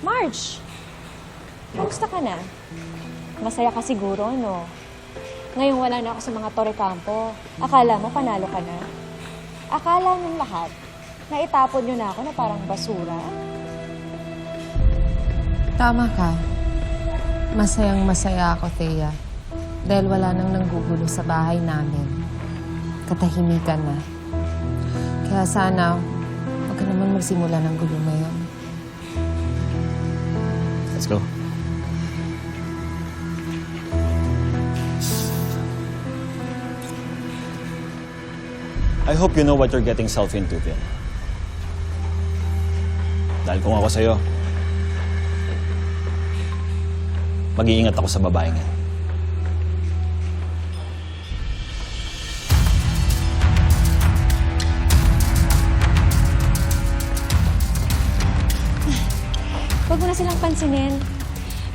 Marge! Kamusta ka na? Masaya ka siguro, no? Ngayong wala na ako sa mga Torre Campo. Akala mo panalo ka na? Akala ng lahat na itapon nyo na ako na parang basura? Tama ka. Masayang-masaya ako, Thea. Dahil wala nang nanggugulo sa bahay namin. Katahimikan na. Kaya sana, huwag ka naman magsimula ng gulo ngayon. Let's go. I hope you know what you're getting yourself into, Phil. Dahil kung ako sa'yo, mag-iingat ako sa babaeng yan. Huwag mo na silang pansinin.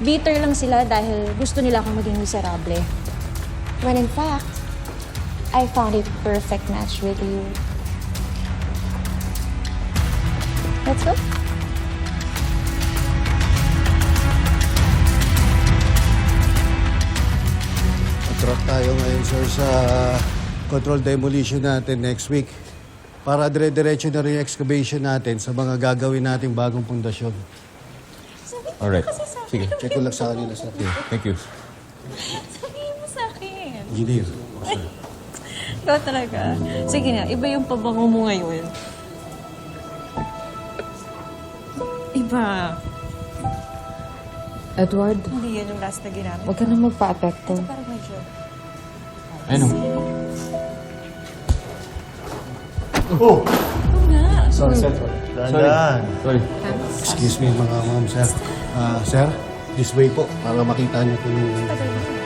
Bitter lang sila dahil gusto nila akong maging miserable. When in fact, I found a perfect match with you. Let's go. Track tayo ngayon, sir, sa control demolition natin next week. Para dire-diretso na rin yung excavation natin sa mga gagawin nating bagong pundasyon. Alright. Sige. Check ko lang sa kanila, sir. Thank you. Sabihin mo sa akin. Engineer. Ikaw talaga. Sige na, iba yung pabango mo ngayon. Iba. Edward, Hindi yan yung last na ginamit. huwag ka na magpa-apekto. Ito parang medyo... Ano? Oh! Ito nga. Sorry, sir. Sorry. Excuse me, mga ma'am, sir. Sir, this way po, para makita niyo po yung... Tagal na.